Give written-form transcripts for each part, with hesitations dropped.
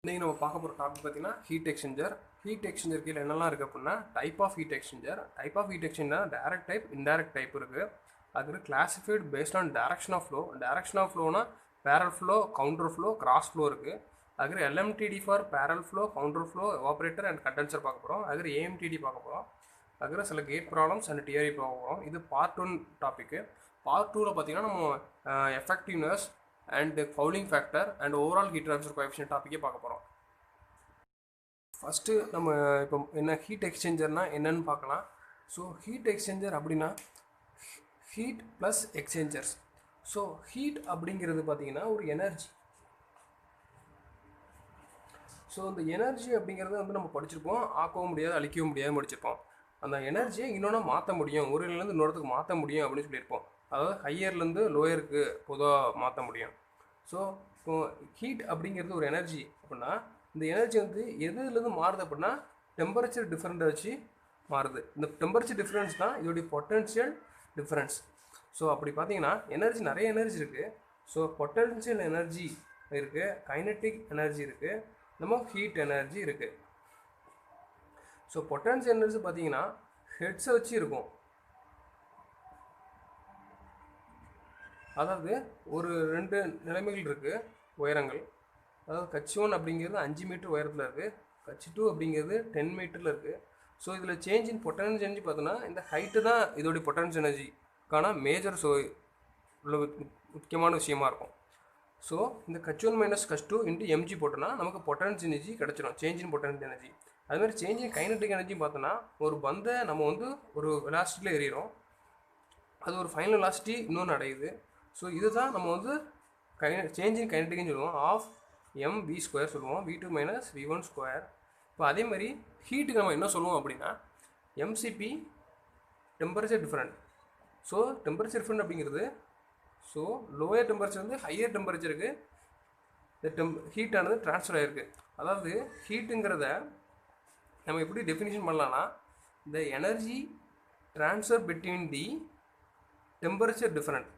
இன்றைக்கி நம்ம பார்க்க போகிற டாபிக் பார்த்தீங்கன்னா ஹீட் எக்ஸ்சேஞ்சர். ஹீட் எக்ஸ்சேஞ்சர் கீழே என்னெல்லாம் இருக்குது அப்படின்னா type of heat exchanger. Type of heat exchanger direct type, indirect type இருக்குது. அதுக்கு classified based on direction of flow. Direction of ஃப்ளோனா parallel flow, counter flow, cross flow இருக்குது. அதுக்கு LMTD for parallel flow, counter flow, evaporator and condenser பார்க்க போகிறோம். அதுக்கு ஏஎம்டிடி பார்க்க போகிறோம். அதுக்கு சில கேட் ப்ராப்ளம்ஸ் அண்ட் தியரி பார்க்க போகிறோம். இது பார்ட் 1 டாப்பிக்கு. பார்ட் 2ல் பார்த்தீங்கன்னா நம்ம effectiveness and fouling factor and overall heat transfer coefficient டாப்பிக்கே பார்க்க போகிறோம். ஃபஸ்ட்டு நம்ம இப்போ என்ன ஹீட் எக்ஸ்சேஞ்சர்னால் என்னன்னு பார்க்கலாம். ஸோ ஹீட் எக்ஸ்சேஞ்சர் அப்படின்னா heat plus exchangers. So heat அப்படிங்கிறது பார்த்திங்கன்னா ஒரு எனர்ஜி. ஸோ இந்த எனர்ஜி அப்படிங்கிறத வந்து நம்ம படிச்சிருப்போம். ஆக்கவும் முடியாது, அழிக்கவும் முடியாது படிச்சிருப்போம். அந்த எனர்ஜியை இன்னொன்று மாற்ற முடியும், ஒரு இடத்துலேருந்து இன்னொருத்துக்கு மாற்ற முடியும் அப்படின்னு சொல்லியிருப்போம். அதாவது ஹையர்லேருந்து லோயருக்கு பொதுவாக மாற்ற முடியும். ஸோ இப்போ ஹீட் அப்படிங்கிறது ஒரு எனர்ஜி அப்படின்னா இந்த எனர்ஜி வந்து எதுலேருந்து மாறுது அப்படின்னா டெம்பரேச்சர் டிஃப்ரெண்ட்டை வச்சு மாறுது. இந்த டெம்பரேச்சர் டிஃப்ரென்ஸ் தான் இதோடைய பொட்டன்ஷியல் டிஃப்ரென்ஸ். ஸோ அப்படி பார்த்தீங்கன்னா எனர்ஜி நிறைய எனர்ஜி இருக்குது. ஸோ பொட்டன்ஷியல் எனர்ஜி இருக்குது, கைனட்டிக் எனர்ஜி இருக்குது, நம்ம ஹீட் எனர்ஜி இருக்குது. ஸோ பொட்டன்ஷியல் எனர்ஜி பார்த்தீங்கன்னா ஹெட்ஸை வச்சு இருக்கும். அதாவது ஒரு 2 நிலைமைகள் இருக்குது உயரங்கள். அதாவது H1 அப்படிங்கிறது 5 மீட்டர் உயரத்தில் இருக்குது, H2 அப்படிங்கிறது 10 மீட்டரில் இருக்குது. ஸோ இதில் சேஞ்ச் இன் பொட்டன்ஷியல் எனர்ஜி பார்த்தோன்னா இந்த ஹைட்டு தான் இதோடைய பொட்டன்ஷியல் எனர்ஜிக்கான மேஜர் உள்ள முக்கியமான விஷயமா இருக்கும். ஸோ இந்த H1 minus H2 into mg போட்டோன்னா நமக்கு பொட்டன்ஷியல் எனர்ஜி கிடச்சிடும், சேஞ்ச் இன் பொட்டன்ஷியல் எனர்ஜி. அதுமாதிரி சேஞ்ச் இன் கைனட்டிக் எனர்ஜி பார்த்தோன்னா ஒரு பந்தை நம்ம வந்து ஒரு வெலாசிட்டியில் எறிகிறோம், அது ஒரு ஃபைனல் வெலாசிட்டி இன்னொன்று அடையுது. ஸோ இதுதான் நம்ம வந்து சேஞ்ச் இன் கைனட்டிக்னு சொல்லுவோம், ஆஃப் mv² சொல்லுவோம், v2 மைனஸ் v1². இப்போ அதே மாதிரி ஹீட்டுக்கு நம்ம என்ன சொல்லுவோம் அப்படின்னா mcp temperature different. So temperature different அப்படிங்கிறது ஸோ லோயர் டெம்பரேச்சர் வந்து ஹையர் டெம்பரேச்சருக்கு இந்த ஹீட்டானது ட்ரான்ஸ்ஃபர் ஆகிருக்கு. அதாவது ஹீட்டுங்கிறத நம்ம எப்படி டெஃபினிஷன் பண்ணலான்னா இந்த energy transfer between the temperature different,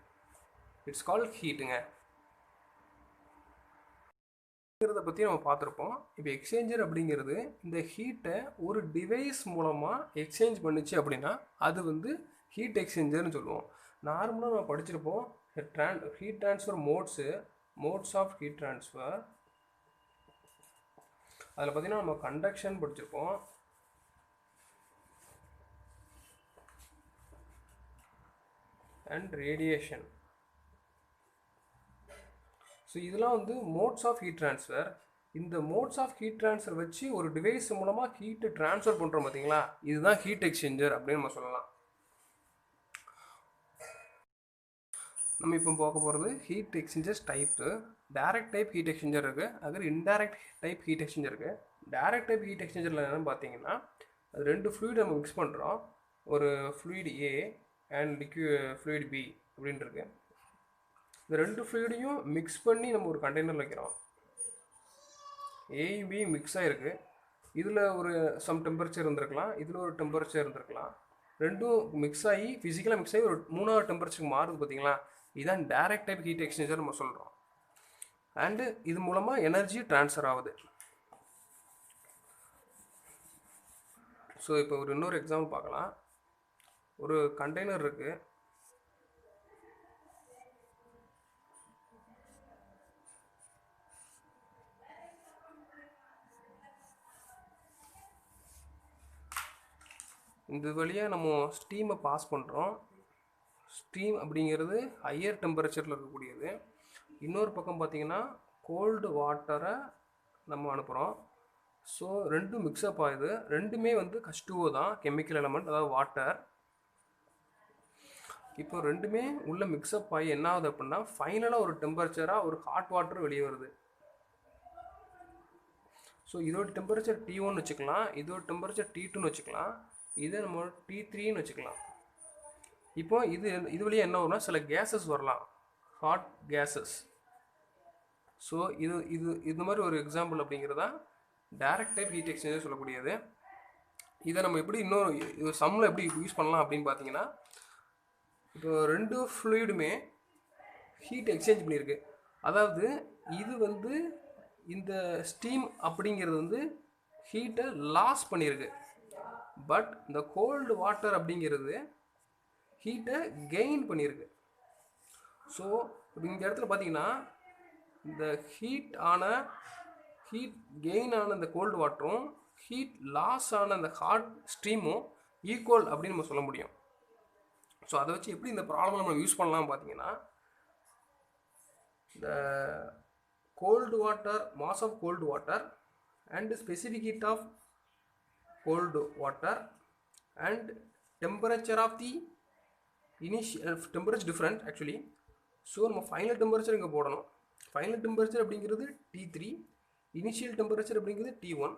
it's called ஹீட்டுங்க. இதை பற்றி நம்ம பார்த்துருப்போம். இப்போ எக்ஸ்சேஞ்சர் அப்படிங்கிறது இந்த ஹீட்டை ஒரு டிவைஸ் மூலமாக எக்ஸ்சேஞ்ச் பண்ணிச்சு அப்படின்னா அது வந்து ஹீட் எக்ஸ்சேஞ்சர்னு சொல்லுவோம். நார்மலாக நம்ம படிச்சிருப்போம் heat transfer modes of heat transfer. அதில் பார்த்தீங்கன்னா நம்ம கண்டக்ஷன் படிச்சிருப்போம், அண்ட் ரேடியேஷன். ஸோ இதெல்லாம் வந்து மோட்ஸ் ஆஃப் ஹீட் ட்ரான்ஸ்ஃபர். இந்த மோட்ஸ் ஆஃப் ஹீட் ட்ரான்ஸ்ஃபர் வச்சு ஒரு டிவைஸ் மூலமாக ஹீட்டு ட்ரான்ஸ்ஃபர் பண்ணுறோம் பார்த்தீங்களா, இதுதான் ஹீட் எக்ஸ்சேஞ்சர் அப்படின்னு நம்ம சொல்லலாம். நம்ம இப்போ பார்க்க போகிறது heat exchangers type. Direct type heat exchanger இருக்குது, அது இன்டைரக்ட் டைப் ஹீட் எக்ஸ்சேஞ்சர் இருக்குது. டைரக்ட் டைப் ஹீட் எக்ஸ்சேஞ்சரில் என்னென்னு பார்த்தீங்கன்னா அது 2 ஃப்ளூயிட் நம்ம மிக்ஸ் பண்ணுறோம், ஒரு fluid A and fluid B அப்படின்ட்டு இருக்கு. இந்த 2 ஃப்ளூயிடையும் மிக்ஸ் பண்ணி நம்ம ஒரு கண்டெய்னர் வைக்கிறோம். A B மிக்ஸ் ஆகிருக்கு. இதில் ஒரு சம் டெம்பரேச்சர் இருந்திருக்கலாம், இதில் ஒரு டெம்பரேச்சர் இருந்திருக்கலாம். ரெண்டும் மிக்ஸ் ஆகி ஃபிசிக்கலாக மிக்ஸ் ஆகி ஒரு 3வது டெம்பரேச்சருக்கு மாறுது பார்த்தீங்களா, இதுதான் டைரக்ட் டைப் ஹீட் எக்ஸ்சேஞ்சர் நம்ம சொல்கிறோம். அண்டு இது மூலமாக எனர்ஜி ட்ரான்ஸ்ஃபர் ஆகுது. ஸோ இப்போ ஒரு இன்னொரு எக்ஸாம்பிள் பார்க்கலாம். ஒரு கண்டெய்னர் இருக்குது, இந்த வழியாக நம்ம ஸ்டீமை பாஸ் பண்ணுறோம். ஸ்டீம் அப்படிங்கிறது ஹையர் டெம்பரேச்சரில் இருக்கக்கூடியது. இன்னொரு பக்கம் பார்த்திங்கன்னா கோல்டு வாட்டரை நம்ம அனுப்புகிறோம். ஸோ 2 மிக்ஸ்அப் ஆகுது, ரெண்டுமே வந்து H2O தான் கெமிக்கல் எலமெண்ட், அதாவது வாட்டர். இப்போ ரெண்டுமே உள்ள மிக்ஸ்அப் ஆகி என்ன ஆகுது அப்படின்னா ஃபைனலாக ஒரு டெம்பரேச்சராக ஒரு ஹாட் வாட்டர் வெளியே வருது. ஸோ இதோட டெம்பரேச்சர் T1 வச்சுக்கலாம், இதோட டெம்பரேச்சர் T2 வச்சுக்கலாம், இதை நம்ம T3ன்னு வச்சுக்கலாம். இப்போ இது வழியாக என்ன வரும்னா சில கேஸஸ் வரலாம், ஹாட் கேஸஸ். ஸோ இது மாதிரி ஒரு எக்ஸாம்பிள் அப்படிங்கிறதா டைரக்ட் டைப் ஹீட் எக்ஸ்சேஞ்சர் சொல்லக்கூடியது. இதை நம்ம எப்படி இன்னொரு சம்மில் எப்படி யூஸ் பண்ணலாம் அப்படின்னு பார்த்தீங்கன்னா இப்போ 2 ஃப்ளூயிடுமே ஹீட் எக்ஸ்சேஞ்ச் பண்ணியிருக்கு. அதாவது இது வந்து இந்த ஸ்டீம் அப்படிங்கிறது வந்து ஹீட்டை லாஸ் பண்ணியிருக்கு. பட் இந்த கோல்டு வாட்டர் அப்படிங்கிறது ஹீட்டை கெயின் பண்ணியிருக்கு. ஸோ இந்த இடத்துல பார்த்தீங்கன்னா இந்த ஹீட் கெயின் ஆன இந்த கோல்டு வாட்டரும் ஹீட் லாஸ் ஆன அந்த ஹாட் ஸ்ட்ரீமும் ஈக்குவல் அப்படின்னு நம்ம சொல்ல முடியும். ஸோ அதை வச்சு எப்படி இந்த ப்ராப்ளம் நம்ம யூஸ் பண்ணலாம் பார்த்தீங்கன்னா, இந்த cold water, mass of cold water and specific heat of cold water and temperature of the temperature different actually. So நம்ம ஃபைனல் டெம்பரேச்சர் இங்கே போடணும். ஃபைனல் டெம்பரேச்சர் அப்படிங்கிறது T3, இனிஷியல் டெம்பரேச்சர் அப்படிங்கிறது T1.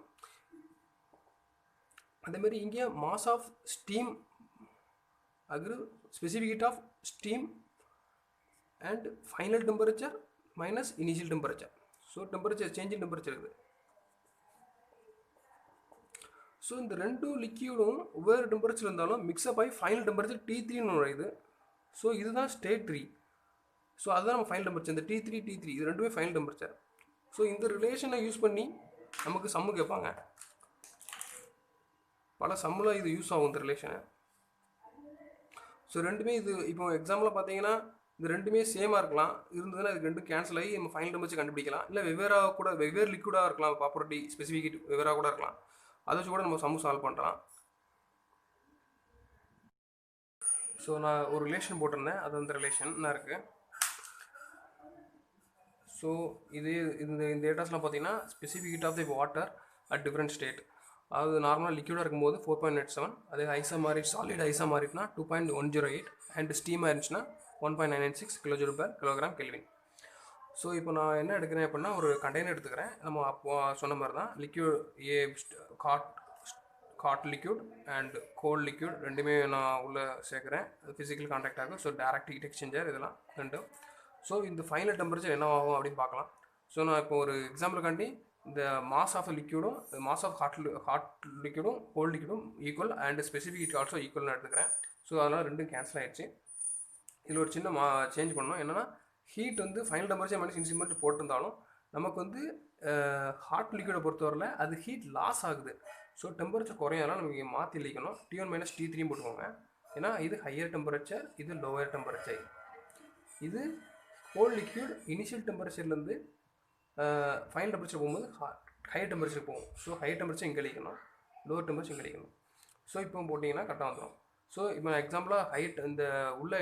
அதேமாதிரி இங்கே மாஸ் ஆஃப் ஸ்டீம் அக்ரு specific heat of steam and final temperature minus initial temperature. So temperature change in temperature இருக்குது. So இந்த ரெண்டும் லிக்யூடும் ஒவ்வொரு டெம்பரேச்சர் இருந்தாலும் மிக்ஸ்அப் ஆகி ஃபைனல் டெம்பரேச்சர் T3ன்னு நுழையுது. ஸோ இதுதான் ஸ்டேட் 3. ஸோ அதுதான் நம்ம ஃபைனல் டெம்பரேச்சர். இந்த T3 இது ரெண்டுமே ஃபைனல் டெம்பரேச்சர். ஸோ இந்த ரிலேஷனை யூஸ் பண்ணி நமக்கு சம்மு கேட்பாங்க. பல சம்மில் இது யூஸ் ஆகும் இந்த ரிலேஷனை. ஸோ ரெண்டுமே இது இப்போ எக்ஸாம்பிள் பார்த்தீங்கன்னா இது ரெண்டுமே சேமாக இருக்கலாம். இருந்ததுன்னா இது ரெண்டும் கேன்சல் ஆகி நம்ம ஃபைனல் டெம்பரேச்சர் கண்டுபிடிக்கலாம். இல்லை வெவ்வேறு லிக்விடாக இருக்கலாம். ப்ராப்பர்ட்டி ஸ்பெசிஃபிக் ஹீட் வெவ்வேறாக கூட இருக்கலாம். அதை வச்சு கூட நம்ம சம்மு சால்வ் பண்ணுறோம். ஸோ நான் ஒரு ரிலேஷன் போட்டிருந்தேன். அது அந்த ரிலேஷன் என்ன இருக்குது. ஸோ இந்த டேட்டாஸ்லாம் பார்த்தீங்கன்னா specific heat of the water at different state. அதாவது நார்மலாக லிக்விடாக இருக்கும்போது 4.87, அதே ஐஸாக மாறிட்டு சாலிட் ஐஸாக மாறிட்டுனா 2.108 அண்ட் ஸ்டீமாக இருந்துச்சுன்னா 1.996 kilojoule per kilogram kelvin. So இப்போ நான் என்ன எடுக்கிறேன் அப்படின்னா ஒரு கண்டெய்னர் எடுத்துக்கிறேன். நம்ம அப்போ சொன்ன மாதிரி தான் liquid hot liquid and cold liquid ரெண்டுமே நான் உள்ளே சேர்க்குறேன். ஃபிசிக்கல் கான்டாக்ட் ஆகும். ஸோ டேரக்ட் ஹீட் எக்ஸ்சேஞ்சர் இதெல்லாம் ரெண்டும். ஸோ இந்த ஃபைனல் டெம்பரேச்சர் என்ன ஆகும் அப்படின்னு பார்க்கலாம். ஸோ நான் இப்போ ஒரு எக்ஸாம்பிளுக்காண்டி இந்த மாஸ் ஆஃப் லிக்யூடும் மாஸ் ஆஃப் ஹாட் லிக்யூடும் கோல்ட் லிக்யூடும் equal and specific heat also ஈக்குவல்னு எடுத்துக்கிறேன். ஸோ அதனால் ரெண்டும் கேன்சல் ஆகிடுச்சு. இதில் ஒரு சின்ன சேஞ்ச் பண்ணணும். என்னென்னா ஹீட் வந்து ஃபைனல் டெம்பரேச்சர் மைனஸ் இன்சிமெண்ட் போட்டிருந்தாலும் நமக்கு வந்து ஹாட் லிக்யூடை பொறுத்தவரையில் அது ஹீட் லாஸ் ஆகுது. ஸோ டெம்பரேச்சர் குறையாதான் நமக்கு மாற்றி எழுதிக்கணும். T1 மைனஸ் T3 போட்டுக்கோங்க. ஏன்னா இது ஹையர் டெம்பரேச்சர், இது லோவர் டெம்பரேச்சர். இது கோல்ட் லிக்யூட் இனிஷியல் டெம்பரேச்சர்லேருந்து ஃபைனல் டெம்பரேச்சர் போகும்போது ஹையர் டெம்பரேச்சர் போகும். ஸோ ஹையர் டெம்பரேச்சர் இங்கே அழிக்கணும், லோவர் டெம்பரேச்சர் இங்கே அழிக்கணும். ஸோ இப்போ போட்டிங்கன்னா கரெக்டாக வந்துடும். ஸோ இப்போ எக்ஸாம்பிளாக இந்த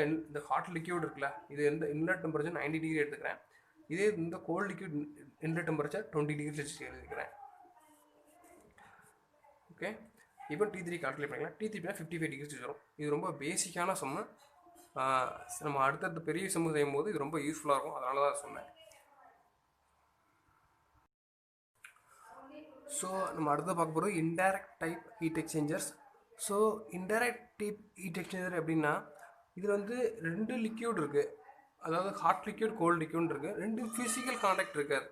இந்த ஹாட் லிக்யூட் இருக்குல்ல, இது இன்லெட் டெம்பரேச்சர் 90 டிகிரி எடுத்துக்கிறேன். இதே இந்த cold liquid inlet temperature 20 degree Celsius எடுத்துக்கிறேன். ஓகே, இப்போ T3 கால்குலேட் பண்ணிக்கலாம். T3 55 டிகிரி செல்சியஸ் வரும். இது ரொம்ப பேசிக்கான சம்மு. நம்ம அடுத்தடுத்த பெரிய சம்மு செய்யும் போது இது ரொம்ப யூஸ்ஃபுல்லாக இருக்கும். அதனால தான் சொன்னேன். ஸோ நம்ம அடுத்த பார்க்க போகிறது indirect type heat exchangers. So indirect type heat exchanger எப்படின்னா இதில் வந்து ரெண்டு லிக்யூட் இருக்குது. அதாவது ஹாட் லிக்யூட் கோல்டு லிக்யூட் இருக்குது. ரெண்டு ஃபிசிக்கல் கான்டாக்ட் இருக்காது.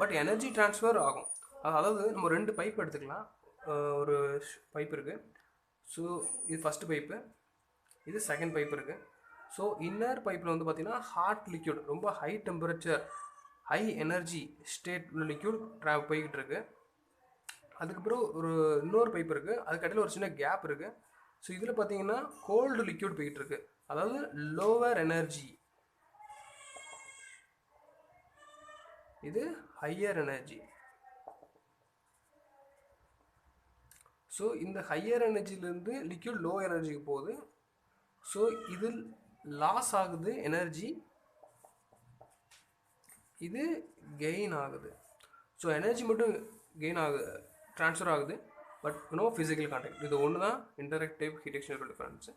பட் எனர்ஜி ட்ரான்ஸ்ஃபர் ஆகும். அதாவது நம்ம ரெண்டு பைப் எடுத்துக்கலாம். ஒரு பைப் இருக்குது. ஸோ இது ஃபஸ்ட்டு பைப்பு, இது செகண்ட் பைப் இருக்குது. ஸோ இன்னர் பைப்பில் வந்து பார்த்திங்கன்னா ஹாட் லிக்யூட் ரொம்ப high temperature high energy state liquid போய்கிட்டு இருக்குது. அதுக்கப்புறம் இன்னொரு பைப் இருக்குது. அதுக்கடையில் ஒரு சின்ன கேப் இருக்குது. ஸோ இதில் பார்த்தீங்கன்னா கோல்டு லிக்யூட் போய்கிட்டு இருக்கு. அதாவது லோவர் எனர்ஜி, இது ஹையர் எனர்ஜி. ஸோ இந்த ஹையர் எனர்ஜிலேருந்து லிக்யூட் லோ எனர்ஜிக்கு போகுது. ஸோ இது லாஸ் ஆகுது எனர்ஜி, இது கெயின் ஆகுது. ஸோ எனர்ஜி மட்டும் கெயின் ஆகுது, ட்ரான்ஸ்ஃபர் ஆகுது, பட் நோ ஃபிசிக்கல் கான்டாக்ட். இது ஒன்று தான் indirect type heat exchanger difference.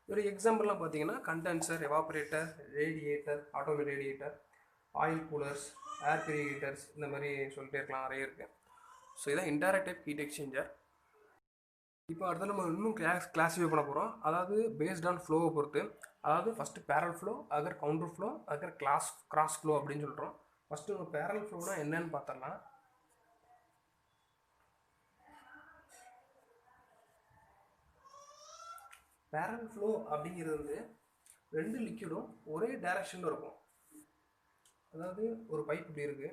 ஒரு எக்ஸாம்பிள்லாம் பார்த்தீங்கன்னா condenser, evaporator, radiator, automate radiator, oil coolers, air purificators, இந்த மாதிரி சொல்லிட்டே இருக்கலாம், நிறைய இருக்குது. ஸோ இதான் இன்டைரக்ட் டைப் ஹீட் எக்ஸ்சேஞ்சர். இப்போ அடுத்த நம்ம இன்னும் கிளாஸிஃபை பண்ண போகிறோம். அதாவது பேஸ்ட் ஆன் ஃப்ளோவை பொறுத்து. அதாவது first parallel flow, other counter flow, other cross flow அப்படின்னு சொல்கிறோம். ஃபஸ்ட்டு நம்ம பேரல் ஃப்ளோனா என்னன்னு பார்த்தோம்னா, பேரல் ஃப்ளோ அப்படிங்கிறது வந்து ரெண்டு லிக்யூடும் ஒரே டைரக்ஷனில் இருக்கும். அதாவது ஒரு பைப் இப்படி இருக்குது,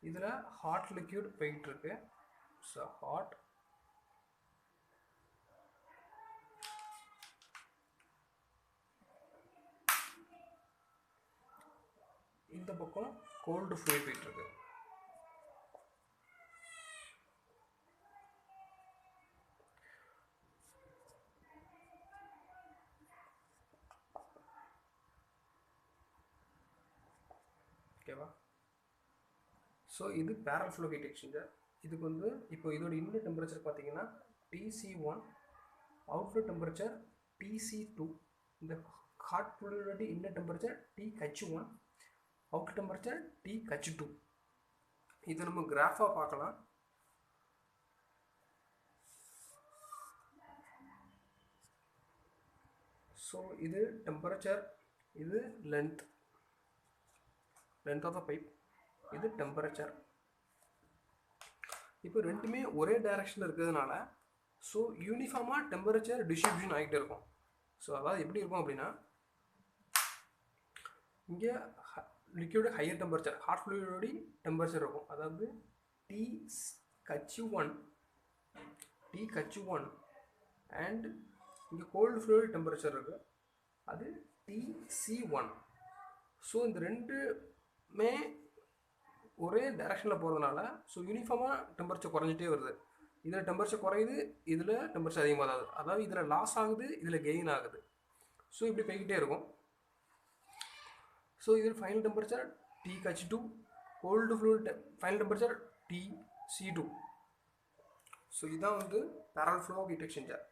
இதில் ஹாட் லிக்யூட் போயிட்டுருக்கு. ஸோ ஹாட், இந்த பக்கம் கோல்டு ஃப்ளூயிட் போயிட்டுருக்கு. ஓகேவா? ஸோ இது பேரல் ஃப்ளோ ஹீட் எக்ஸ்சேஞ்சர். இதுக்கு வந்து இப்போ இதோட இன்லெட் டெம்பரேச்சர் பார்த்தீங்கன்னா TC1, அவுட்லெட் டெம்பரேச்சர் TC2. இந்த ஹாட் ஃப்ளூயிடோட inlet temperature TH1, outlet temperature TH2. இதை நம்ம கிராஃபாக பார்க்கலாம். ஸோ இது டெம்பரேச்சர், இது லென்த் ஆஃப் த பைப், இது டெம்பரேச்சர். இப்போ ரெண்டுமே ஒரே டைரக்ஷனில் இருக்கிறதுனால ஸோ யூனிஃபார்மாக டெம்பரேச்சர் டிஸ்ட்ரிபியூஷன் ஆகிட்டே இருக்கும். ஸோ அதாவது எப்படி இருக்கும் அப்படின்னா, இங்கே லிக்யூடு ஹையர் டெம்பரேச்சர், ஹாட் ஃப்ளூயிடோட டெம்பரேச்சர் இருக்கும். அதாவது TH1 அண்ட் இங்கே கோல்டு ஃப்ளூயிட் டெம்பரேச்சர் இருக்குது, அது TC1. ஸோ இந்த ரெண்டுமே ஒரே டைரக்ஷனில் போகிறதுனால ஸோ யூனிஃபார்மாக டெம்பரேச்சர் குறைஞ்சிட்டே வருது. இதில் டெம்பரேச்சர் குறையுது, இதில் டெம்பரேச்சர் அதிகமாக ஆகுது. அதாவது இதில் லாஸ் ஆகுது, இதில் கெயின் ஆகுது. ஸோ இப்படி போய்கிட்டே இருக்கும். ஸோ இதில் final temperature TH2, cold fluid final temperature TC2. So இதுதான் வந்து parallel flow heat exchanger.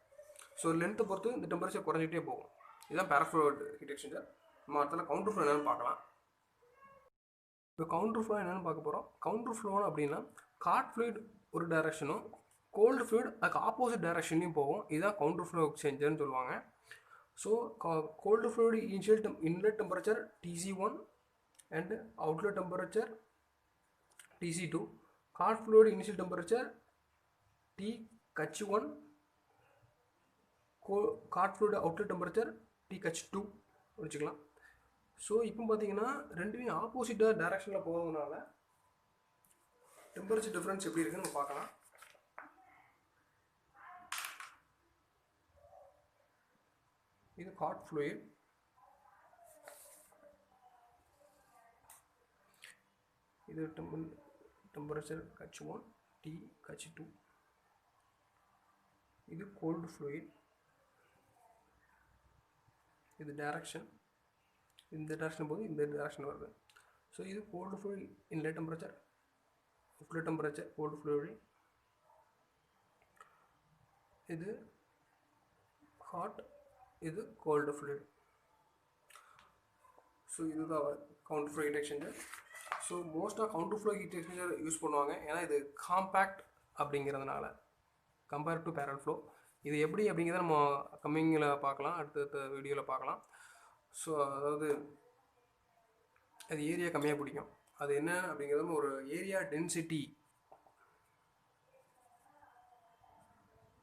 So லென்த்தை பொறுத்து இந்த டெம்பரேச்சர் குறைஞ்சிட்டே போகும். இதுதான் பேரல் ஃப்ளோ ஹீட் எக்ஸ்சேஞ்சர். நம்ம அடுத்த கவுண்டர் ஃப்ளோ என்னென்னு பார்க்கலாம். இப்போ கவுண்டர் ஃப்ளோ என்னென்னு பார்க்க போகிறோம். கவுண்டர் ஃப்ளோன்னு அப்படின்னா ஹாட் ஃப்ளூயிட் ஒரு டைரக்ஷனும் கோல்டு ஃப்ளூயிட் அதுக்கு ஆப்போசிட் டைரக்ஷன்லையும் போகும். இதுதான் கவுண்டர் ஃப்ளோ எக்ஸ்சேஞ்சர்னு சொல்லுவாங்க. So cold fluid inlet temperature TC1 and outlet temperature TC2. Hot fluid initial temperature TH1, hot fluid outlet temperature TH2 வச்சுக்கலாம். ஸோ இப்போ பார்த்தீங்கன்னா ரெண்டுமே ஆப்போசிட்டாக டைரக்ஷனில் போகிறதுனால டெம்பரேச்சர் டிஃப்ரென்ஸ் எப்படி இருக்குன்னு நம்ம பார்க்கலாம். இது ஹாட் ஃப்ளூயிட், இது டெம்பரேச்சர் H1, TH2. இது கோல்டு ஃப்ளூயிட், இது டைரக்ஷன், இந்த டைரக்ஷன் போது இந்த டைரக்ஷன் வருது. ஸோ இது cold fluid inlet temperature, outlet temperature cold fluid. இது ஹாட், இது கோல்டு ஃப்ளூயிட். ஸோ இதுதான் counter flow heat exchanger. So மோஸ்ட்டாக counter flow heat exchanger use பண்ணுவாங்க. ஏன்னா இது காம்பேக்ட் அப்படிங்கிறதுனால கம்பேர் டு பேரல் ஃப்ளோ. இது எப்படி அப்படிங்கிறத நம்ம கம்மிங்கில் பார்க்கலாம், அடுத்த வீடியோவில் பார்க்கலாம். ஸோ அதாவது அது ஏரியா கம்மியாக பிடிக்கும். அது என்ன அப்படிங்கிறது ஒரு ஏரியா டென்சிட்டி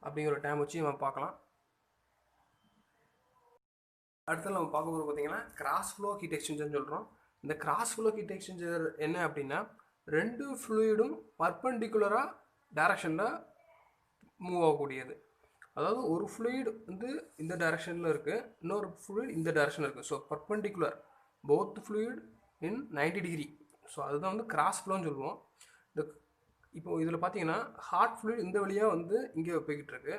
அப்படிங்கிற ஒரு டேம் வச்சு நம்ம பார்க்கலாம். அடுத்து நம்ம பார்க்க போகிறது பார்த்தீங்கன்னா கிராஸ் ஃப்ளோ ஹீட் எக்ஸ்சேஞ்சர்னு சொல்கிறோம். இந்த கிராஸ் ஃப்ளோ ஹீட் எக்ஸ்சேஞ்சர் என்ன அப்படின்னா, ரெண்டு ஃப்ளூயிடும் பர்பெண்டிகுலராக டைரக்ஷனில் மூவ் ஆகக்கூடியது. அதாவது ஒரு ஃப்ளூயிட் வந்து இந்த டைரக்ஷனில் இருக்குது, இன்னொரு ஃப்ளூயிட் இந்த டைரக்ஷனில் இருக்குது. ஸோ பர்பெண்டிகுலர் போத் ஃப்ளூயிட் இன் 90 டிகிரி. ஸோ அதுதான் வந்து கிராஸ் ஃப்ளோன்னு சொல்லுவோம். இந்த இப்போ இதில் பார்த்தீங்கன்னா ஹாட் ஃப்ளூயிட் இந்த வழியாக வந்து இங்கே போய்கிட்டு இருக்கு,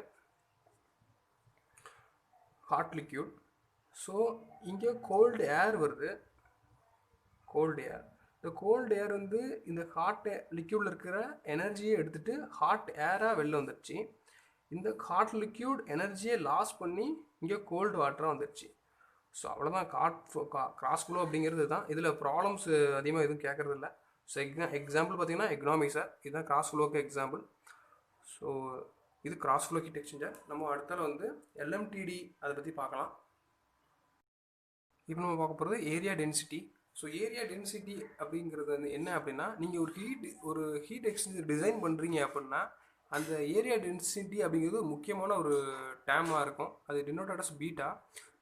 ஹாட் லிக்யூட். ஸோ இங்கே கோல்டு ஏர் வருது, கோல்டு ஏர். இந்த கோல்டு ஏர் வந்து இந்த ஹாட் லிக்யூடில் இருக்கிற எனர்ஜியை எடுத்துகிட்டு ஹாட் ஏராக வெளில வந்துடுச்சு. இந்த ஹாட் லிக்யூட் எனர்ஜியை லாஸ் பண்ணி இங்கே கோல்டு வாட்டராக வந்துடுச்சு. ஸோ அவ்வளோதான் கிராஸ் ஃப்ளோ அப்படிங்கிறது தான். இதில் ப்ராப்ளம்ஸ் அதிகமாக எதுவும் கேட்குறது இல்லை. ஸோ எக்ஸாம்பிள் பார்த்தீங்கன்னா எக்கனாமிக்ஸாக இதுதான் கிராஸ் ஃப்ளோக்கு எக்ஸாம்பிள். ஸோ இது கிராஸ் ஃப்ளோ ஹீட் எக்ஸ்சேஞ்சர். நம்ம அடுத்தால வந்து LMTD அதை பற்றி பார்க்கலாம். இப்போ நம்ம பார்க்க போகிறது area density. So area density அப்படிங்கிறது வந்து என்ன அப்படின்னா, நீங்கள் ஒரு ஹீட் எக்ஸ்சேஞ்சர் டிசைன் பண்ணுறீங்க அப்படின்னா அந்த ஏரியா டென்சிட்டி அப்படிங்கிறது முக்கியமான ஒரு டேமாக இருக்கும். அது டினோட்டட் அஸ் பீட்டா.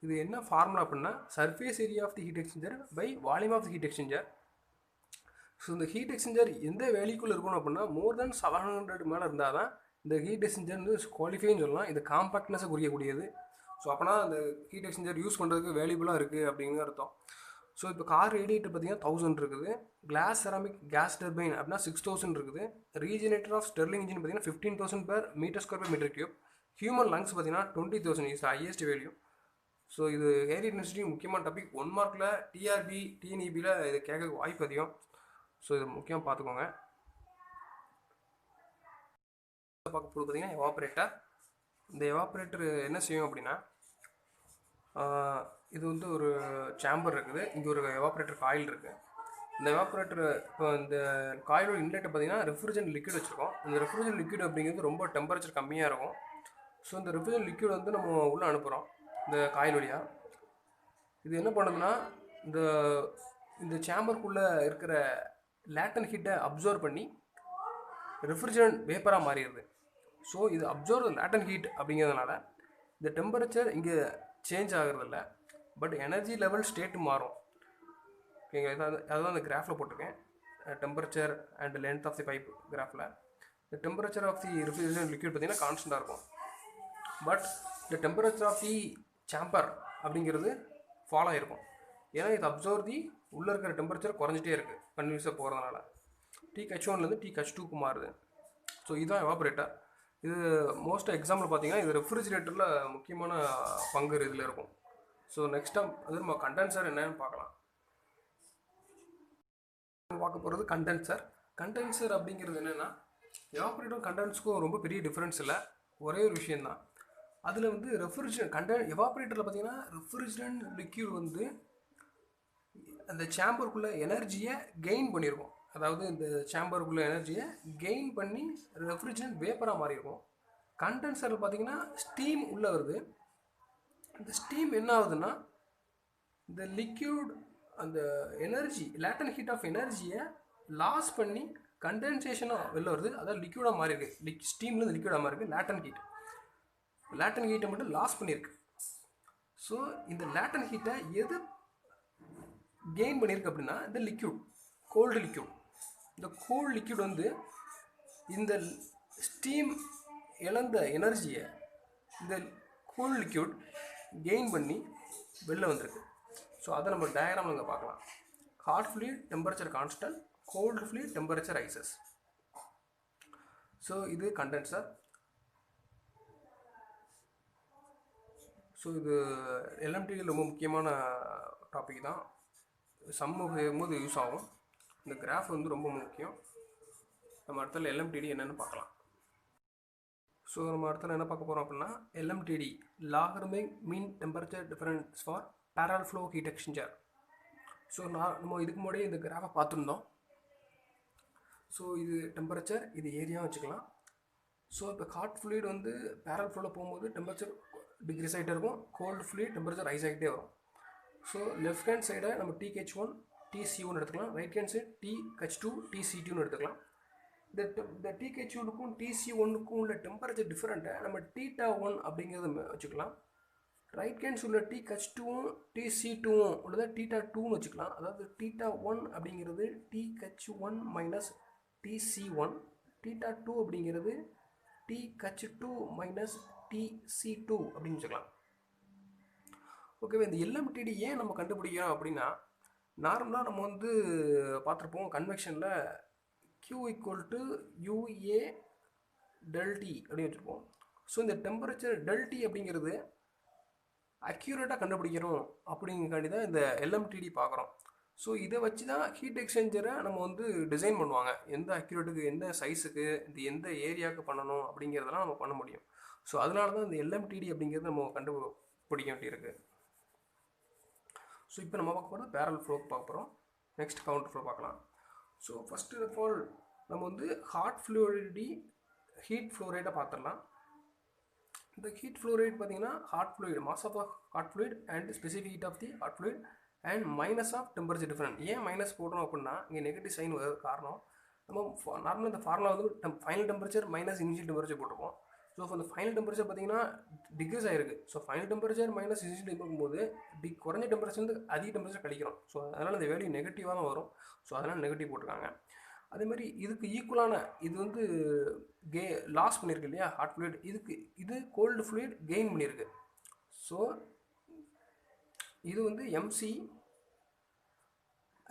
இது என்ன ஃபார்முலா அப்படின்னா, surface area of the heat exchanger by volume of the heat exchanger. So இந்த ஹீட் எக்ஸ்சேஞ்சர் எந்த வேல்யூக்குள்ளே இருக்கணும் அப்படின்னா மோர் தென் 700 மேலே இருந்தால் தான் இந்த ஹீட் எக்ஸ்சேஞ்சர் வந்து குவாலிஃபைன்னு சொல்லலாம். இது காம்பாக்ட்னஸை குறிக்கக்கூடியது. ஸோ அப்போனா அந்த ஹீட் எக்ஸ்சேஞ்சர் யூஸ் பண்ணுறதுக்கு வேல்யூபுளாக இருக்குது அப்படிங்கிற அர்த்தம். ஸோ இப்போ கார் ரேடியேட்டர் பார்த்தீங்கன்னா 1000 இருக்குது. கிளாஸ் செராமிக் கேஸ் டர்பைன் அப்படின்னா 6000 இருக்குது. ரீஜெனரேட்டர் ஆஃப் ஸ்டெர்லிங் இன்ஜின் பார்த்தீங்கன்னா 15,000 per metre square per metre cube. Human lungs பார்த்தீங்கன்னா 20,000 இஸ் ஹையஸ்ட் வேல்யூ. ஸோ இது ஏர் யூனிவர்சிட்டி முக்கியமான டாபிக். 1 மார்க்கில் டிஆர்பி டிஎன்இபியில் இது கேட்க வாய்ப்பு அதிகம். ஸோ இது முக்கியமாக பார்த்துக்கோங்க. பார்க்க போகிறது பார்த்தீங்கன்னா எவாப்ரேட்டர். இந்த எவாப்ரேட்டர் என்ன செய்யும் அப்படின்னா இது வந்து ஒரு சேம்பர் இருக்குது. இங்கே ஒரு எவாப்ரேட்டர் காயில் இருக்குது. இந்த எவாப்ரேட்டர் இப்போ இந்த காயிலோட இன்லெட்டை பார்த்தீங்கன்னா ரெஃப்ரிஜரண்ட் லிக்விட் வச்சுருக்கோம். இந்த ரெஃப்ரிஜரண்ட் லிக்விட் அப்படிங்கிறது ரொம்ப டெம்பரேச்சர் கம்மியாக இருக்கும். ஸோ இந்த ரெஃப்ரிஜரண்ட் லிக்விட் வந்து நம்ம உள்ளே அனுப்புகிறோம் இந்த காயில் வழியாக. இது என்ன பண்ணுதுன்னா இந்த இந்த சேம்பருக்குள்ளே இருக்கிற லேட்டன் ஹீட்டை அப்சர்வ் பண்ணி ரெஃப்ரிஜரண்ட் வேப்பராக மாறிடுது. ஸோ இது அப்சர்வ் லேட்டன் ஹீட் அப்படிங்கிறதுனால இந்த டெம்பரேச்சர் இங்கே சேஞ்ச் ஆகிறதில்ல, பட் எனர்ஜி லெவல் ஸ்டேட்டு மாறும். ஓகேங்க, அதுதான் அந்த கிராஃபில் போட்டிருக்கேன். Temperature and length of the pipe கிராஃபில் இந்த temperature of the refrigerant liquid பார்த்திங்கன்னா கான்ஸ்டண்ட்டாக இருக்கும். பட் இந்த டெம்பரேச்சர் ஆஃப் தி சேம்பர் அப்படிங்கிறது ஃபாலோ ஆகிருக்கும். ஏன்னா இது அப்சர்வ் தி உள்ளே இருக்கிற டெம்பரேச்சர் குறைஞ்சிட்டே இருக்குது கன்டினியூஸாக போகிறதுனால. TH1லேருந்து TH2க்கு மாறுது. ஸோ இதுதான் எவாப்ரேட்டர். இது மோஸ்ட் எக்ஸாம்பிள் பார்த்தீங்கன்னா இது ரெஃப்ரிஜிரேட்டரில் முக்கியமான பங்கு இதில் இருக்கும். ஸோ நெக்ஸ்ட் டைம் அது நம்ம கண்டென்சர் என்னன்னு பார்க்கலாம். பார்க்க போகிறது கண்டென்சர். கண்டென்சர் அப்படிங்கிறது என்னென்னா எவாப்ரேட்டரும் கண்டென்ஸுக்கும் ரொம்ப பெரிய டிஃப்ரென்ஸ் இல்லை, ஒரே ஒரு விஷயந்தான். அதில் வந்து எவாப்ரேட்டரில் பார்த்தீங்கன்னா ரெஃப்ரிஜரண்ட் லிக்யூட் வந்து அந்த சேம்பருக்குள்ளே எனர்ஜியை கெயின் பண்ணியிருக்கோம். அதாவது இந்த சேம்பருக்குள்ளே எனர்ஜியை கெயின் பண்ணி ரெஃப்ரிஜரண்ட் வேப்பராக மாறியிருக்கும். கண்டென்சரில் பார்த்தீங்கன்னா ஸ்டீம் உள்ளே வருது. இந்த ஸ்டீம் என்ன ஆகுதுன்னா இந்த லிக்யூட் அந்த எனர்ஜி லேட்டன் ஹீட் ஆஃப் எனர்ஜியை லாஸ் பண்ணி கண்டென்சேஷனாக வெளில வருது. அதாவது லிக்யூடாக மாறி இருக்குது. ஸ்டீம்லேருந்து லிக்யூடாக மாறி இருக்குது. லேட்டன் ஹீட்டை மட்டும் லாஸ் பண்ணியிருக்கு. ஸோ இந்த லேட்டன் ஹீட்டை எது கெயின் பண்ணியிருக்கு அப்படின்னா இந்த லிக்யூட், கோல்டு லிக்யூட். இந்த கோல்டு லிக்யூட் வந்து இந்த ஸ்டீம் இழந்த எனர்ஜியை இந்த கோல்டு லிக்யூட் கெயின் பண்ணி வெளில வந்திருக்கு. ஸோ அதை நம்ம டயக்ராம் இங்கே பார்க்கலாம். Hot fluid temperature constant, cold fluid temperature rises. So இது கண்டென்சர். ஸோ இது எல்எம்டியில் ரொம்ப முக்கியமான டாபிக் தான். போது யூஸ் ஆகும். இந்த கிராஃப் வந்து ரொம்ப முக்கியம். நம்ம அடுத்தல எல்எம்டிடி என்னென்னு பார்க்கலாம். ஸோ நம்ம அடுத்தல என்ன பார்க்க போகிறோம் அப்படின்னா LMTD logarithmic mean temperature difference for parallel flow heat exchanger. So நம்ம இதுக்கு முன்னாடியே இந்த கிராஃபை பார்த்துருந்தோம். ஸோ இது டெம்பரேச்சர், இது ஏரியா வச்சுக்கலாம். ஸோ இப்போ ஹாட் ஃப்ளூயிட் வந்து பேரல் ஃப்ளோவில் போகும்போது டெம்பரேச்சர் டிக்ரீஸ் ஆகிட்டே இருக்கும், கோல்டு ஃப்ளூயிட் டெம்பரேச்சர் ரைஸ் ஆகிட்டே வரும். ஸோ லெஃப்ட் ஹேண்ட் சைடை நம்ம TH1 TC1 எடுத்துக்கலாம், right hand side TH2 TC2 எடுத்துக்கலாம். இந்த TH1க்கும் TC1க்கும் உள்ள டெம்பரேச்சர் டிஃப்ரெண்ட்டை நம்ம θ1 அப்படிங்கிறத வச்சுக்கலாம். ரைட் ஹேண்ட்ஸ் உள்ள TH2வும் TC2வும் உள்ளதை θ2ன்னு வச்சுக்கலாம். அதாவது θ1 அப்படிங்கிறது TH1 மைனஸ் TC1, θ2 அப்படிங்கிறது TH2 மைனஸ் TC2 அப்படின்னு வச்சுக்கலாம். ஓகேவா? இந்த எல்எம்டிடி ஏன் நம்ம கண்டுபிடிக்கிறோம் அப்படின்னா நார்மலாக நம்ம வந்து பார்த்துருப்போம் கன்வெக்ஷனில் Q = UA ΔT அப்படின்னு வச்சுருப்போம். ஸோ இந்த டெம்பரேச்சர் ΔT அப்படிங்கிறது அக்யூரேட்டாக கண்டுபிடிக்கிறோம் அப்படிங்கிறக்காண்டி தான் இந்த எல்எம்டிடி பார்க்குறோம். ஸோ இதை வச்சு தான் ஹீட் எக்ஸ்சேஞ்சரை நம்ம வந்து டிசைன் பண்ணுவாங்க. எந்த அக்யூரேட்டுக்கு, எந்த சைஸுக்கு, இது எந்த ஏரியாவுக்கு பண்ணணும் அப்படிங்கிறதெல்லாம் நம்ம பண்ண முடியும். ஸோ அதனால தான் இந்த எல்எம்டிடி அப்படிங்கிறது நம்ம கண்டுபிடிக்க வேண்டியிருக்கு. ஸோ இப்போ நம்ம பார்க்க போகிறது பேரல் ஃப்ளோக்கு பார்க்க போகிறோம். நெக்ஸ்ட் கவுண்டர் ஃப்ளோ பார்க்கலாம். ஸோ ஃபஸ்ட்டு ஆஃப் ஆல் நம்ம வந்து ஹாட் ஃப்ளூயிடி ஹீட் ஃப்ளோ ரேட்டை பார்த்துடலாம். இந்த ஹீட் ஃப்ளோ ரேட் பார்த்தீங்கன்னா hot fluid, mass of hot fluid and specific heat of the hot fluid and minus of temperature difference. ஏன் minus போடுறோம் அப்படின்னா இங்கே நெகட்டிவ் சைன் வர காரணம் நம்ம நார்மலாக இந்த ஃபார்முலா வந்து final temperature minus initial temperature போட்டிருப்போம். ஸோ அந்த ஃபைனல் டெம்பரேச்சர் பார்த்தீங்கன்னா டிக்ரீஸ் ஆகிருக்கு. ஸோ ஃபைனல் டெம்பரேச்சர் மைனஸ் 60 இருக்கும்போது குறைஞ்ச டெம்பரேச்சர் வந்து அதிக டெம்பரேச்சர் கழிக்கிறோம். ஸோ அதனால் இந்த வேல்யூ நெகட்டிவாக தான் வரும். ஸோ அதனால் நெகட்டிவ் போட்டிருக்காங்க. அதே மாதிரி இதுக்கு ஈக்குவலான இது வந்து லாஸ் பண்ணியிருக்கு இல்லையா ஹாட் ஃப்ளூயிட், இது கோல்டு ஃப்ளூயிட் கெயின் பண்ணியிருக்கு. ஸோ இது வந்து MC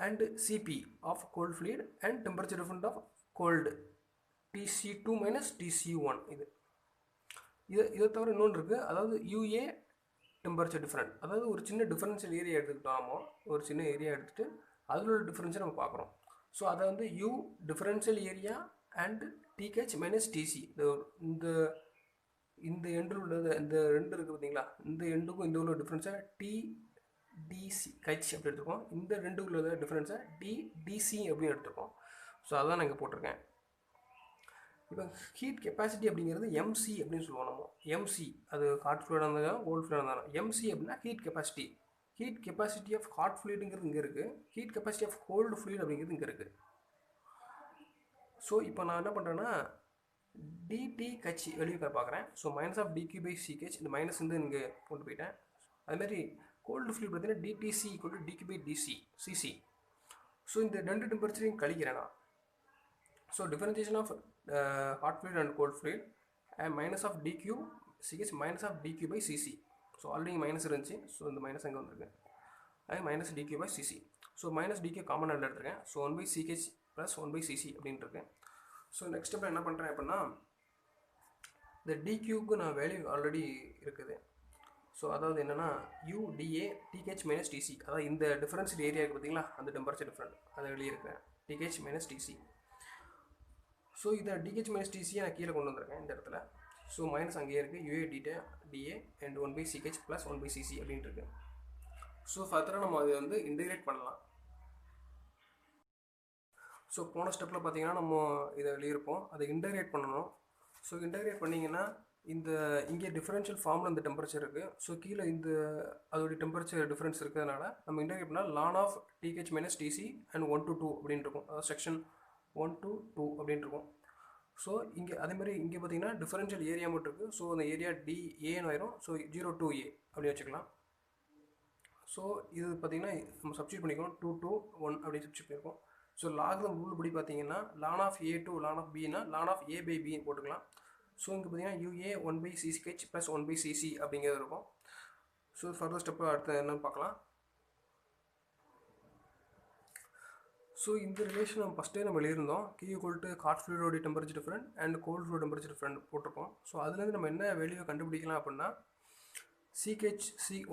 and Cp of cold fluid and temperature difference of cold Tc2 minus Tc1. இதை தவிர இன்னொன்று இருக்குது, அதாவது UA டெம்பரேச்சர் டிஃப்ரெண்ட். அதாவது ஒரு சின்ன டிஃபரன்ஷியல் ஏரியா எடுத்துக்கிட்டோமோ, ஒரு சின்ன ஏரியா எடுத்துகிட்டு அதில் ஒரு டிஃப்ரென்ஸை நம்ம பார்க்குறோம். ஸோ அதை வந்து U differential area and TH minus TC, இந்த எண்டில் உள்ளது இந்த ரெண்டு இருக்குது பார்த்தீங்களா, இந்த எண்டுக்கும் இந்த உள்ள டிஃப்ரென்ஸை TDC ஹச் அப்படி எடுத்துருக்கோம். இந்த ரெண்டுக்குள்ள டிஃப்ரென்ஸை DDC அப்படின்னு எடுத்துருக்கோம். ஸோ அதான் நான் இங்கே போட்டிருக்கேன். இப்போ ஹீட் கெப்பாசிட்டி அப்படிங்கிறது எம்சி அப்படின்னு சொல்லுவோம் நம்ம. எம்சி அது ஹாட் ஃப்ளூயிடாக இருந்தாலும் கோல்டு ஃப்ளூயிடாக இருந்தாலும் எம்சி அப்படின்னா heat capacity. Heat capacity of hot ஃப்ளூயிடுங்கிறது இங்கே இருக்குது, heat capacity of cold fluid அப்படிங்கிறது இங்கே இருக்குது. ஸோ இப்போ நான் என்ன பண்ணுறேன்னா டிடி ஹச் வெளியே பார்க்குறேன். So minus of DQ by CH, இந்த மைனஸ் வந்து இங்கே கொண்டு போயிட்டேன். அதுமாதிரி கோல்டு ஃப்ளூயிட் பார்த்தீங்கன்னா DTC equal to DQ by DC CC. So இந்த ரெண்டு டெம்பரேச்சரையும் கழிக்கிறேன் நான். So differentiation of hot fluid and cold fluid and minus of dq ch minus of dq by cc. So already minus இருந்துச்சு, so இந்த minus அங்கே வந்துருக்கு, அது minus dq by cc. So minus dq common அதில் எடுத்துருக்கேன். So 1 by ch plus 1 by cc அப்படின்ட்டு இருக்கேன். So next ஸ்டெப்பில் என்ன பண்ணுறேன் அப்படின்னா இந்த dqக்கு நான் வேல்யூ ஆல்ரெடி இருக்குது. ஸோ அதாவது என்னென்னா UDA TH மைனஸ் TC, அதாவது இந்த டிஃபரன்ஷியல் ஏரியா இருக்குது பார்த்தீங்களா, அந்த டெம்பரேச்சர் டிஃப்ரெண்ட் அதை வெளியே இருக்கிறேன் TH மைனஸ் TC. ஸோ இதை DH மைனஸ் டிசியை நான் கீழே கொண்டு வந்திருக்கேன் இந்த இடத்துல. ஸோ மைனஸ் அங்கேயே இருக்குது UA DA and 1 by CH plus 1 by CC அப்படின்ட்டு இருக்கு. ஸோ ஃபர்தராக நம்ம அதை வந்து இன்டகிரேட் பண்ணலாம். ஸோ போன ஸ்டெப்பில் பார்த்தீங்கன்னா நம்ம இதை வெளியிருப்போம், அதை இன்டகிரேட் பண்ணணும். ஸோ இன்டகிரேட் பண்ணிங்கன்னா இங்கே டிஃபரன்ஷியல் ஃபார்மில் இந்த டெம்பரேச்சர் இருக்குது. ஸோ கீழே அதோடைய டெம்பரேச்சர் டிஃப்ரென்ஸ் இருக்கிறதுனால நம்ம இன்டகிரேட் பண்ணால் ln of TH minus TC and 1 to 2 அப்படின்ட்டு இருக்கும். அதாவது செக்ஷன் 1 to 2 அப்படின்ட்டு இருக்கும். ஸோ இங்கே அதேமாதிரி இங்கே பார்த்தீங்கன்னா டிஃபரன்ஷியல் ஏரியா மட்டும் இருக்குது. ஸோ அந்த ஏரியா DAன்னு ஆயிரும். ஸோ 0 to A அப்படி வச்சுக்கலாம். ஸோ இது பார்த்தீங்கன்னா நம்ம சப்ஸ்டியூட் பண்ணிக்கணும், 2 to 1 அப்படி சப்ஸ்டியூட் பண்ணியிருக்கோம். ஸோ லாகிரம் ரூல் படி பார்த்தீங்கன்னா ln of A to ln of Bனா ln of A by B போட்டுக்கலாம். ஸோ இங்கே பார்த்தீங்கன்னா UA 1 by CH plus 1 by CC அப்படிங்கிறது இருக்கும். ஸோ ஃபர்தர் ஸ்டெப்பு அடுத்து என்னன்னு பார்க்கலாம். ஸோ இந்த ரிலேஷன் நம்ம ஃபஸ்ட்டே நம்ம எழுதியிருந்தோம், Q ஈக்குவல் டு ஹாட் ஃப்ளூயிடோடைய temperature different and cold fluid temperature different போட்டிருக்கோம். ஸோ அதுலேருந்து நம்ம என்ன வேல்யூவை கண்டுபிடிக்கலாம் அப்படின்னா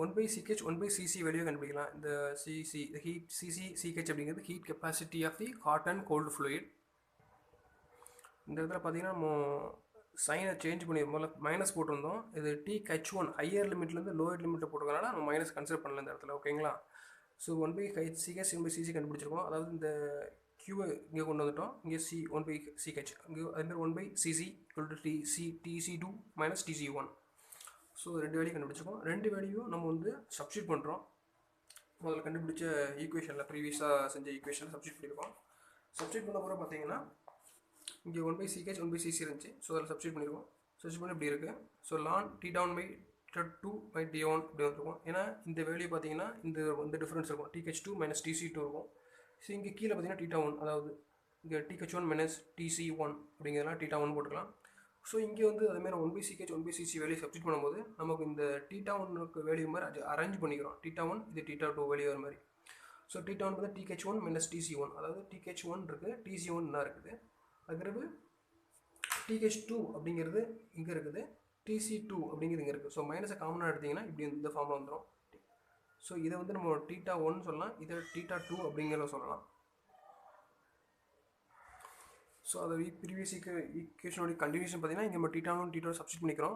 one by CH 1 by CC வேல்யூவை கண்டுபிடிக்கலாம். இந்த ஹீட் CH அப்படிங்கிறது heat capacity of the hot and cold fluid. இந்த இடத்துல பார்த்தீங்கன்னா நம்ம சைனை சேஞ்ச் பண்ணி முதல்ல மைனஸ் போட்டிருந்தோம். இது TH1 ஹையர் லிமிட்லேருந்து லோயர் லிமிட்டை போட்டுருக்கனால நம்ம மைனஸ் கன்சிடர் பண்ணல இந்த இடத்துல. ஓகேங்களா? So 1 by CH 1 by CC கண்டுபிடிச்சிருக்கோம். அதாவது இந்த Qவை இங்கே கொண்டு வந்துட்டோம், இங்கே 1 by CH, இங்கே அதுமாதிரி 1 by CC equal to TC2 minus TC1. So ரெண்டு வேல்யூ கண்டுபிடிச்சிருக்கோம். ரெண்டு வேல்யூவும் நம்ம வந்து சப்ஸ்டியூட் பண்ணுறோம். முதல்ல கண்டுபிடிச்ச ஈக்குவேஷனில் ப்ரீவியஸாக செஞ்ச ஈக்குவேஷனில் சப்ஸ்டியூட் பண்ணியிருக்கோம். சப்ஸ்டியூட் பண்ண போகிற பார்த்தீங்கன்னா இங்கே 1 by CH 1 by CC இருந்துச்சு. ஸோ அதில் சப்ஸ்டியூட் பண்ணியிருக்கோம். சப்ஸ்டியூட் பண்ணி இப்படி இருக்குது. So ln T down by T2 by T1 இப்படி வந்துருக்கும். ஏன்னா இந்த வேல்யூ பார்த்தீங்கன்னா இந்த டிஃப்ரென்ஸ் இருக்கும், TH2 மைனஸ் TC2 இருக்கும். ஸோ இங்கே கீழே பார்த்தீங்கன்னா θ1, அதாவது இங்கே TH1 மைனஸ் TC1 அப்படிங்கிறதுலாம் θ1 போட்டுக்கலாம். ஸோ இங்கே வந்து அதேமாதிரி 1 by CH 1 by CC value substitute பண்ணும்போது நமக்கு இந்த θ1க்கு வேல்யூ மாதிரி அரேஞ்ச் பண்ணிக்கிறோம். θ1 இது θ2 வேல்யூ வர மாதிரி. ஸோ θ1 பார்த்தா TH1 மைனஸ் TC1, அதாவது TH1 இருக்குது, TC1 என்ன இருக்குது, அதுக்கு TH2 அப்படிங்கிறது இங்கே இருக்குது, TC2 அப்படிங்கிறது இங்கே இருக்குது. ஸோ மைனஸை காமனாக எடுத்திங்கன்னா இப்படி இந்த ஃபார்மில் வந்துடும். ஸோ இதை வந்து நம்ம θ1 சொல்லலாம், இதை θ2 அப்படிங்கிறத சொல்லலாம். ஸோ அதை ப்ரீவியஸ் ஈக்குவேஷனோட கண்டினியூஷன் பார்த்தீங்கன்னா இங்கே நம்ம θ1 θ2 சப்ஸ்டியூட் பண்ணிக்கிறோம்.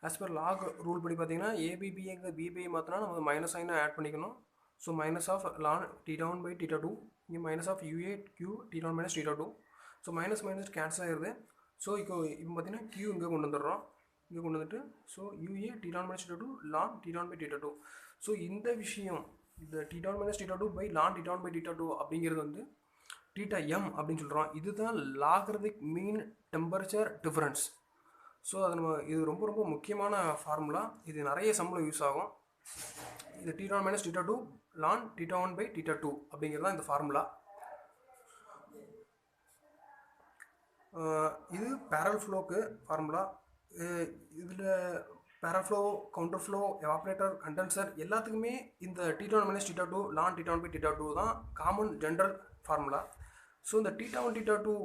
ஆஸ் பர் லாக் ரூல் படி பார்த்தீங்கன்னா ஏபிபிங்க பிபிஐ மாற்றினா நம்ம மைனஸ் சைனை ஆட் பண்ணிக்கணும். So minus of ln θ1 by θ2, இங்கே minus of UA Q θ1 minus θ2. So minus minus cancel ஆகிடுது. ஸோ இப்போ பார்த்தீங்கன்னா Q இங்கே கொண்டு வந்துடுறோம், இங்கே கொண்டு வந்துட்டு so UA θ1 minus θ2 ln θ1 by θ2. So இந்த விஷயம் இந்த θ1 மைனஸ் θ2 by ln θ1 by θ2 அப்படிங்கிறது வந்து θm அப்படின்னு சொல்கிறோம். இதுதான் logarithmic mean temperature difference. So அது இது ரொம்ப ரொம்ப முக்கியமான ஃபார்முலா. இது நிறைய சம்மில் யூஸ் ஆகும். இது θ1 மைனஸ் θ2 ln θ1 பை θ2 அப்படிங்கிறது தான் இந்த ஃபார்முலா. இது பேரல் ஃப்ளோக்கு ஃபார்முலா. இதில் parallel flow, counter flow, evaporator, condenser எல்லாத்துக்குமே இந்த θ1 மைனஸ் θ2 ln θ1 பை θ2 தான் காமன் ஜென்ரல் ஃபார்முலா. ஸோ இந்த θ1 θ2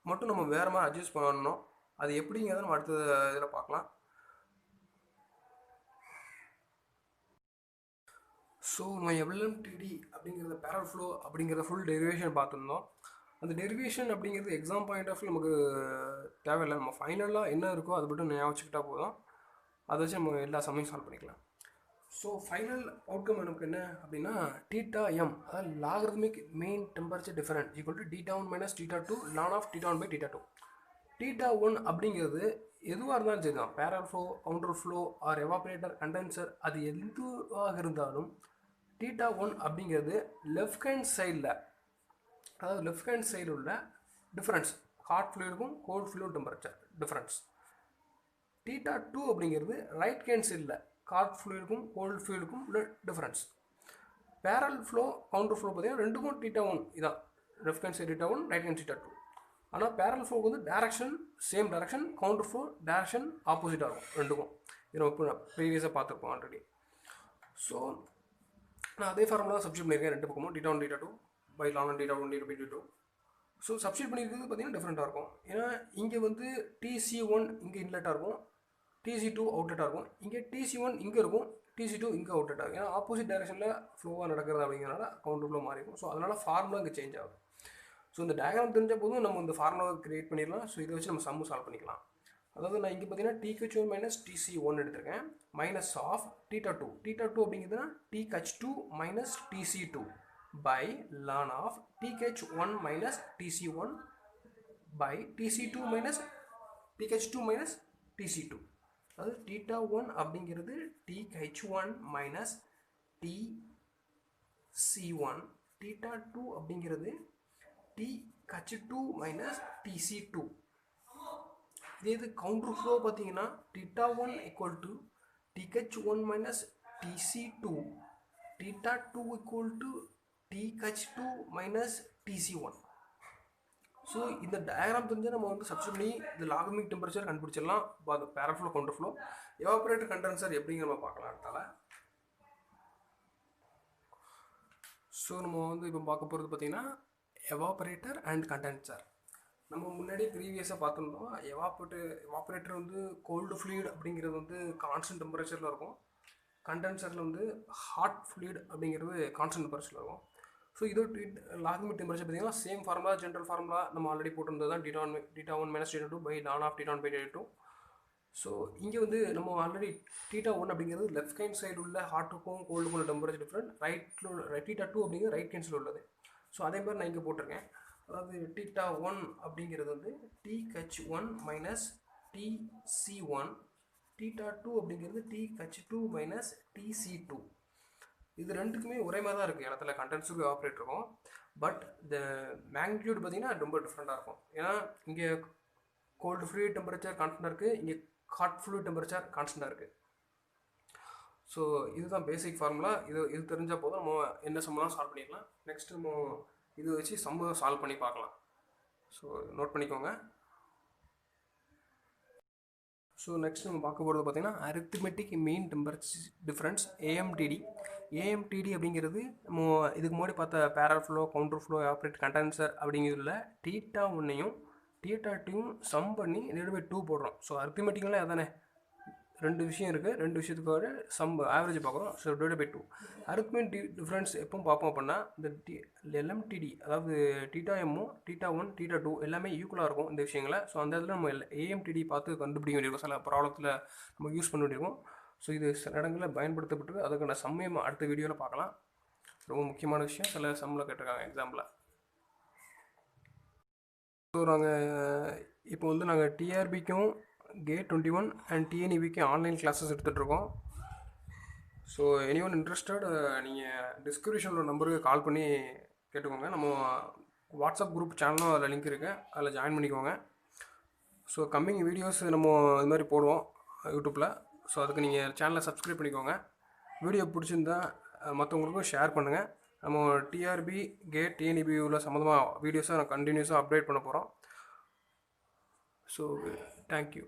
மட்டும் நம்ம வேறு மாதிரி அட்ஜஸ்ட் பண்ணணும். அது எப்படிங்கிறத நம்ம அடுத்த இதில் பார்க்கலாம். ஸோ நம்ம எல்எம்டிடி அப்படிங்கிறத பேரல் ஃப்ளோ அப்படிங்கிறத ஃபுல் டெரிவேஷன் பார்த்துருந்தோம். அந்த டெரிவேஷன் அப்படிங்கிறது எக்ஸாம் பாயிண்ட் ஆஃப் நமக்கு தேவையில்லை. நம்ம ஃபைனலாக என்ன இருக்கோ அதை மட்டும் ஞாபகம் வச்சுக்கிட்டா போதும். அதை வச்சு நம்ம எல்லா சமயம் சால்வ் பண்ணிக்கலாம். ஸோ ஃபைனல் அவுட்கம் நமக்கு என்ன அப்படின்னா θm, அதாவது logarithmic mean temperature difference equal to θ1 minus θ2 ln of θ1 by θ2. θ1 அப்படிங்கிறது எதுவாக இருந்தாலும் சரி தான், parallel flow, counter flow or evaporator, condenser, அது எதுவாக இருந்தாலும் θ1 அப்படிங்கிறது லெஃப்ட் ஹேண்ட் சைடில், அதாவது லெஃப்ட் ஹேண்ட் சைடில் உள்ள டிஃப்ரென்ஸ், ஹாட் ஃப்ளூயிடுக்கும் கோல்ட் ஃப்ளூயிட் டெம்பரேச்சர் டிஃப்ரென்ஸ். θ2 அப்படிங்கிறது ரைட் ஹேண்ட் சைடில் ஹாட் ஃப்ளூயிடுக்கும் கோல்ட் ஃப்ளூயிடுக்கும் உள்ள difference. Parallel flow, counter flow பார்த்தீங்கன்னா ரெண்டுக்கும் θ1 இதான், left hand side θ1, right hand side θ2. ஆனால் பேரல் ஃப்ளோக்கு வந்து direction same direction, counter flow direction ஆப்போசிட்டாக இருக்கும் ரெண்டுக்கும். இது நம்ம இப்போ ப்ரீவியஸாக பார்த்துருப்போம் ஆல்ரெடி. ஸோ நான் அதே ஃபார்முலா தான் சப்ஸ்டியூட் பண்ணியிருக்கேன் ரெண்டு பக்கமும், θ1 θ2 by ln θ1 by θ2. So substitute பண்ணியிருக்கிறது பார்த்தீங்கன்னா டிஃப்ரெண்ட்டாக இருக்கும். ஏன்னா இங்கே வந்து TC1 இங்கே இன்லெட்டாக இருக்கும், TC2 அவுட்லெட்டாக இருக்கும். இங்கே TC1 இங்கே இருக்கும், TC2 இங்கே அவுட்லெட்டாக இருக்கும். ஏன்னா ஆப்போசிட் டைரக்ஷனில் ஃப்ளோவாக நடக்கிறது அப்படிங்கிறனால கவுண்டர் ஃப்ளோ மாறி இருக்கும். ஸோ அதனால் ஃபார்முலா இங்கே சேஞ்ச் ஆகும். ஸோ இந்த டயக்ராம் தெரிஞ்ச போதும் நம்ம இந்த ஃபார்முலா கிரியேட் பண்ணிடலாம். ஸோ இதை வச்சு நம்ம சம்மு சால்வ் பண்ணிக்கலாம். அதாவது நான் இங்கே பார்த்தீங்கன்னா TH1 மைனஸ் TC1 எடுத்திருக்கேன், மைனஸ் ஆஃப் θ2. θ2 அப்படிங்கிறதுனா TH2 minus TC2 by ln of TH1 minus TC1 by TC2 minus TH2 minus TC2. அதாவது θ1 அப்படிங்கிறது TH1 minus TC1, θ2 அப்படிங்கிறது TH2 minus TC2. இது கவுண்டர் ஃப்ளோ பார்த்தீங்கன்னா θ1 equal to TH1 minus TC2, θ2 equal to TH2 minus TC1. So இந்த diagram தெரிஞ்சால் நம்ம வந்து substitute பண்ணி இந்த லாகரித்மிக் டெம்பரேச்சர் கண்டுபிடிச்சிடலாம். அது parallel flow, counter flow, evaporator, condenser எப்படிங்கிற நம்ம பார்க்கலாம் அடுத்தால. ஸோ நம்ம வந்து இப்போ பார்க்க போகிறது பார்த்தீங்கன்னா எவாபரேட்டர் அண்ட் கண்டென்சர். நம்ம முன்னாடி ப்ரீவியஸாக பார்த்துருந்தோம். எவாபரேட்டர் வந்து கோல்டு ஃப்ளூயிட் அப்படிங்கிறது வந்து கான்ஸ்டன்ட் டெம்பரேச்சரில் இருக்கும். கண்டென்சரில் வந்து ஹாட் ஃப்ளூயிட் அப்படிங்கிறது கான்ஸ்டன்ட் டெம்பரேச்சரில் இருக்கும். ஸோ இது லாகரித்மிக் டெம்பரேச்சர் பார்த்தீங்கன்னா சேம் ஃபார்முலா, ஜென்ரல் ஃபார்முலா நம்ம ஆல்ரெடி போட்டிருந்தது தான், θ1 minus θ2 by ln of θ1 by θ2. So இங்கே வந்து நம்ம ஆல்ரெடி θ1 அப்படிங்கிறது லெஃப்ட் ஹேண்ட் சைடு உள்ள ஹாட்டுக்கும் கோல்டுக்கும் உள்ள டெம்பரேச்சர் டிஃப்ரெண்ட், θ2 அப்படிங்கிறது ரைட் ஹேண்ட் சைடில் உள்ளது. ஸோ அதே மாதிரி நான் இங்கே போட்டிருக்கேன். அதாவது θ1 அப்படிங்கிறது வந்து TH1 மைனஸ் TC1, θ2 அப்படிங்கிறது TH2 மைனஸ் TC2. இது ரெண்டுக்குமே ஒரே மாதிரி தான் இருக்குது இடத்துல, கண்டென்சருக்கு ஆப்ரேட் இருக்கும். பட் இந்த மேக்னிடியூட் பார்த்திங்கன்னா ரொம்ப டிஃப்ரெண்ட்டாக இருக்கும். ஏன்னா இங்கே கோல்டு ஃப்ளூயிட் டெம்பரேச்சர் கான்ஸ்டண்டாக இருக்குது, இங்கே ஹாட் ஃப்ளூயிட் டெம்பரேச்சர் கான்ஸ்டண்டாக இருக்குது. ஸோ இதுதான் பேசிக் ஃபார்முலா. இது தெரிஞ்சால் போதும் நம்ம என்ன சம்மெலாம் சால்வ் பண்ணிடலாம். நெக்ஸ்ட் நம்ம இது வச்சு சம்ம சால்வ் பண்ணி பார்க்கலாம். ஸோ நோட் பண்ணிக்கோங்க. ஸோ நெக்ஸ்ட் நம்ம பார்க்க போகிறது பார்த்திங்கன்னா arithmetic mean temperature difference, AMTD. AMTD அப்படிங்கிறது நம்ம இதுக்கு முன்னாடி பார்த்த parallel flow, counter flow, evaporator, condenser அப்படிங்கிறதுல θ1ஐயும் θ2யும் சம் பண்ணி /2 போடுறோம். ஸோ அரித்மெட்டிக்லாம் அதானே, ரெண்டு விஷயம் இருக்குது, ரெண்டு விஷயத்துக்காக சம் ஆவரேஜ் பார்க்குறோம். ஸோ /2. அரித்மெட்டிக் டிஃப்ரென்ஸ் எப்போ பார்ப்போம் அப்படின்னா இந்த LMTD, அதாவது θmமும் θ1 θ2 எல்லாமே ஈக்குவலாக இருக்கும் இந்த விஷயங்களை. ஸோ அந்த இடத்துல நம்ம AMTD பார்த்து கண்டுபிடிக்க வேண்டியிருக்கும், சில ப்ராப்ளத்தில் நம்ம யூஸ் பண்ண வேண்டியிருக்கும். ஸோ இது சில இடங்களில் பயன்படுத்தப்பட்டு அதுக்கான சம்மையை அடுத்த வீடியோவில் பார்க்கலாம். ரொம்ப முக்கியமான விஷயம், சில சம்மில் கேட்டிருக்காங்க எக்ஸாம்பிளில். ஸோ இப்போ வந்து நாங்கள் TRBக்கும் GATE 21 அண்ட் TNEBக்கும் ஆன்லைன் கிளாஸஸ் எடுத்துகிட்ருக்கோம். ஸோ எனி ஒன் இன்ட்ரெஸ்டட் நீங்கள் டிஸ்கிரிப்ஷனில் நம்பருக்கு கால் பண்ணி கேட்டுக்கோங்க. நம்ம வாட்ஸ்அப் குரூப் சேனலும் அதில் லிங்க் இருக்குது, அதில் ஜாயின் பண்ணிக்கோங்க. ஸோ கம்மிங் வீடியோஸ் நம்ம இது மாதிரி போடுவோம் யூடியூப்பில். ஸோ அதுக்கு நீங்கள் சேனலை சப்ஸ்கிரைப் பண்ணிக்கோங்க. வீடியோ பிடிச்சிருந்தா மற்றவங்களுக்கும் ஷேர் பண்ணுங்கள். நம்ம டிஆர்பி கேட் டிஎன்இபி உள்ள சம்மந்தமாக வீடியோஸை நான் கண்டினியூஸாக அப்டேட் பண்ண போகிறோம். So thank you.